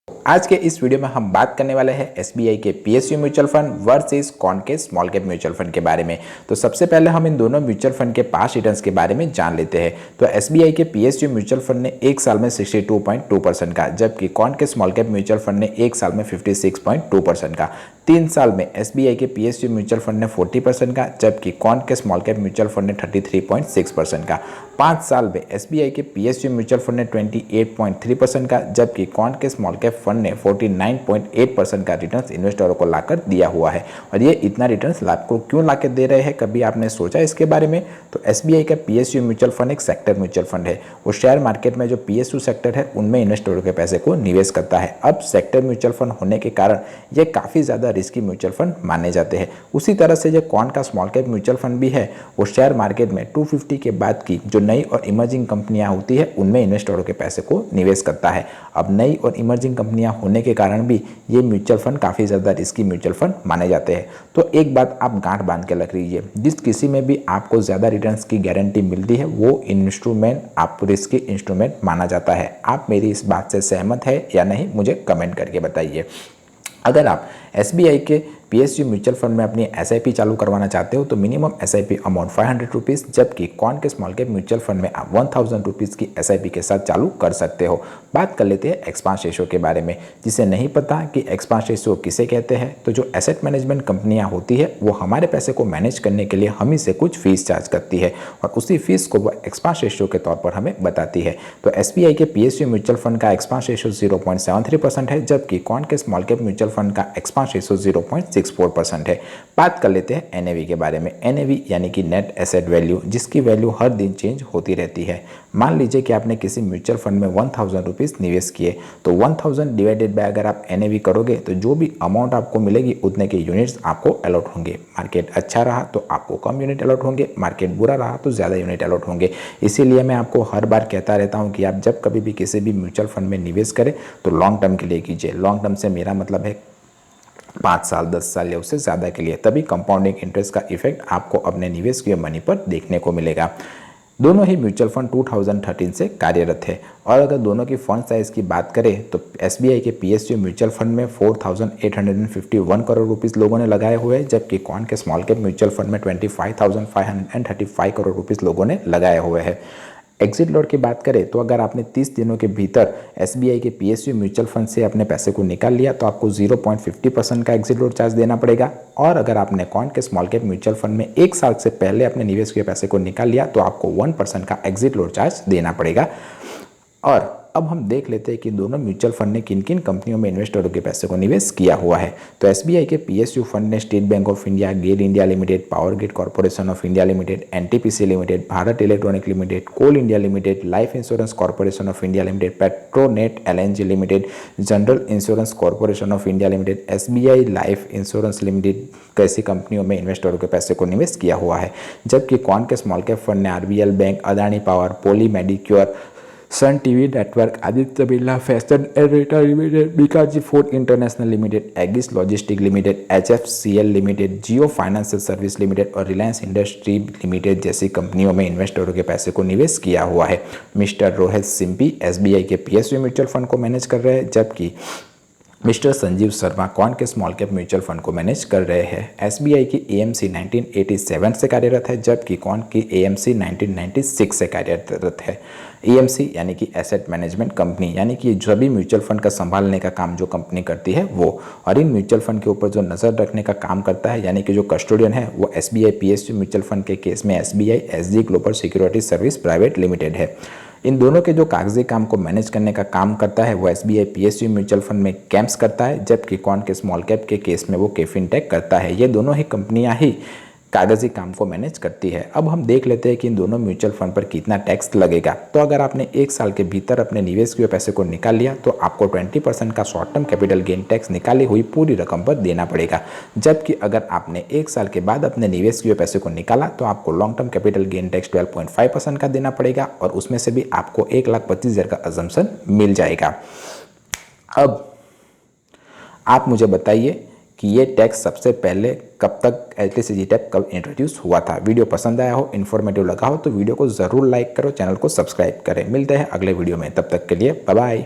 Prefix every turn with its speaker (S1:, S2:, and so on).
S1: आज के इस वीडियो में हम बात करने वाले हैं एसबीआई के पीएसयू म्यूचुअल फंड वर्सेस कौन के स्मॉल कैप म्यूचुअल फंड के बारे में। तो सबसे पहले हम इन दोनों म्यूचुअल फंड के पास रिटर्न्स के बारे में जान लेते हैं। तो एसबीआई के पीएसयू म्यूचुअल फंड ने एक साल में 62.2% का, जबकि कौन के स्मॉल कैप म्यूचुअल फंड ने एक साल में 56.2% का। 3 साल में एसबीआई के पीएसयू म्यूचुअल फंड ने 40% का, जबकि कौन के स्मॉल कैप म्यूचुअल फंड ने 33.6% का। 5 साल में एसबीआई के पीएसयू म्यूचुअल फंड ने 28.3% का, जबकि कौन के स्मॉल कैप फंड ने 49.8% का रिटर्न्स इन्वेस्टरों को लाकर दिया हुआ है। और ये इतना रिटर्न्स आपको क्यों लाकर दे रहे हैं, कभी आपने सोचा इसके बारे में? तो एसबीआई का पीएसयू म्यूचुअल फंड एक सेक्टर म्यूचुअल फंड है। वो शेयर मार्केट में जो पीएसयू सेक्टर है उनमें इन्वेस्टरों के पैसे को निवेश करता है। अब सेक्टर म्यूचुअल फंड होने के कारण ये काफ़ी ज़्यादा रिस्की म्यूचुअल फंड माने जाते हैं। उसी तरह से जो कौन का स्मॉल कैप म्यूचुअल फंड भी है, वो शेयर मार्केट में 250 के बाद की जो नई और इमर्जिंग कंपनियां होती है उनमें इन्वेस्टरों के पैसे को निवेश करता है। अब नई और इमर्जिंग कंपनियां होने के कारण भी ये म्यूचुअल फंड काफ़ी ज़्यादा रिस्की म्यूचुअल फंड माने जाते हैं। तो एक बात आप गांठ बांध के रख लीजिए, जिस किसी में भी आपको ज़्यादा रिटर्न्स की गारंटी मिलती है वो इंस्ट्रूमेंट आप रिस्की इंस्ट्रूमेंट माना जाता है। आप मेरी इस बात से सहमत है या नहीं, मुझे कमेंट करके बताइए। अगर आप एसबीआई के पीएसयू म्यूचुअल फंड में अपनी एसआईपी चालू करवाना चाहते हो तो मिनिमम एसआईपी अमाउंट 500 रुपीज़, जबकि कौन के स्मॉल कैप म्यूचुअल फंड में आप 1000 रुपीज़ की एसआईपी के साथ चालू कर सकते हो। बात कर लेते हैं एक्सपांस रेशियो के बारे में। जिसे नहीं पता कि एक्सपांस रेशियो किसे कहते हैं, तो जो एसेट मैनेजमेंट कंपनियां होती है वो हमारे पैसे को मैनेज करने के लिए हम ही से कुछ फीस चार्ज करती है और उसी फीस को वो एक्सपांस रेशियो के तौर पर हमें बताती है। तो एसबीआई के पीएसयू म्यूचुअल फंड का एक्सपांस रेशियो 0.73% है, जबकि कौन के स्मॉल कैप म्यूचुअल फंड का एक्सपांस रेशियो 0.64% है। बात कर लेते हैं एनएवी के बारे में। एनएवी यानी कि नेट एसेट वैल्यू, जिसकी वैल्यू हर दिन चेंज होती रहती है। मान लीजिए कि आपने किसी म्यूचुअल फंड में 1000 रुपीज़ निवेश किए, तो 1000 डिवाइडेड बाय अगर आप एनएवी करोगे तो जो भी अमाउंट आपको मिलेगी उतने के यूनिट्स आपको अलॉट होंगे। मार्केट अच्छा रहा तो आपको कम यूनिट अलॉट होंगे, मार्केट बुरा रहा तो ज़्यादा यूनिट अलॉट होंगे। इसीलिए मैं आपको हर बार कहता रहता हूँ कि आप जब कभी भी किसी भी म्यूचुअल फंड में निवेश करें तो लॉन्ग टर्म के लिए कीजिए। लॉन्ग टर्म से मेरा मतलब है 5 साल 10 साल या उससे ज़्यादा के लिए, तभी कंपाउंडिंग इंटरेस्ट का इफेक्ट आपको अपने निवेश किए मनी पर देखने को मिलेगा। दोनों ही म्यूचुअल फंड 2013 से कार्यरत है। और अगर दोनों की फंड साइज़ की बात करें तो एसबीआई के पीएसयू म्यूचुअल फंड में 4851 करोड़ रुपीज़ लोगों ने लगाए हुए हैं, जबकि कौन के स्मॉल कैप म्यूचुअल फंड में 25,535 करोड़ रुपीज़ लोगों ने लगाए हुए हैं। एग्जिट लॉट की बात करें तो अगर आपने 30 दिनों के भीतर एसबीआई के पीएसयू म्यूचुअल फंड से अपने पैसे को निकाल लिया तो आपको 0.50% का एग्जिट लॉट चार्ज देना पड़ेगा। और अगर आपने कौन के स्मॉल कैप म्यूचुअल फंड में 1 साल से पहले अपने निवेश के पैसे को निकाल लिया तो आपको 1% का एग्जिट लॉट चार्ज देना पड़ेगा। और अब हम देख लेते हैं कि दोनों म्यूचुअल फंड ने किन किन कंपनियों में इन्वेस्टरों के पैसे को निवेश किया हुआ है। तो एसबीआई के पीएसयू फंड ने State Bank of India, GAIL India Limited, Power Grid Corporation of India Limited, NTPC Limited, Bharat Electronic Limited, Coal India Limited, Life Insurance Corporation of India Limited, Petronet LNG Limited, General Insurance Corporation of India Limited, SBI Life Insurance Limited कैसी कंपनियों में इन्वेस्टरों के पैसे को निवेश किया हुआ है। जबकि कौन के स्मॉल कैप फंड ने RBL bank, Adani power, Poly Medicure, Sun TV network, Aditya Birla fashion एरेटा limited, Bikaji food international limited, Aegis logistic limited, HFCL limited, Jio financial service limited और रिलायंस इंडस्ट्री लिमिटेड जैसी कंपनियों में इन्वेस्टरों के पैसे को निवेश किया हुआ है। मिस्टर रोहित सिंपी एसबीआई के पीएसयू म्यूचुअल फंड को मैनेज कर रहे हैं, जबकि मिस्टर संजीव शर्मा कौन के स्मॉल कैप म्यूचुअल फंड को मैनेज कर रहे हैं। एसबीआई की एएमसी 1987 से कार्यरत है, जबकि कौन की एएमसी 1996 से कार्यरत है। एएमसी यानी कि एसेट मैनेजमेंट कंपनी, यानी कि जो भी म्यूचुअल फंड का संभालने का काम जो कंपनी करती है वो, और इन म्यूचुअल फंड के ऊपर जो नज़र रखने का काम करता है यानी कि जो कस्टोडियन है वो एसबीआई पीएसयू म्यूचुअल फंड के केस में SBI SG global security service private limited है। इन दोनों के जो कागजी काम को मैनेज करने का काम करता है वो एसबीआई पीएसयू म्यूचुअल फंड में कैम्प्स करता है, जबकि कौन के स्मॉल कैप के केस में वो केफिनटेक करता है। ये दोनों ही कंपनियां ही कागजी काम को मैनेज करती है। अब हम देख लेते हैं कि इन दोनों म्यूचुअल फंड पर कितना टैक्स लगेगा। तो अगर आपने 1 साल के भीतर अपने निवेश किए पैसे को निकाल लिया तो आपको 20% का short term capital gain tax निकाली हुई पूरी रकम पर देना पड़ेगा। जबकि अगर आपने 1 साल के बाद अपने निवेश किए पैसे को निकाला तो आपको long term capital gain tax 12.5% का देना पड़ेगा और उसमें से भी आपको 1,25,000 का अजम्पशन मिल जाएगा। अब आप मुझे बताइए कि ये टैक्स सबसे पहले कब तक एलटीसीजी टैक्स कब इंट्रोड्यूस हुआ था। वीडियो पसंद आया हो, इन्फॉर्मेटिव लगा हो तो वीडियो को ज़रूर लाइक करो, चैनल को सब्सक्राइब करें। मिलते हैं अगले वीडियो में, तब तक के लिए बाय बाय।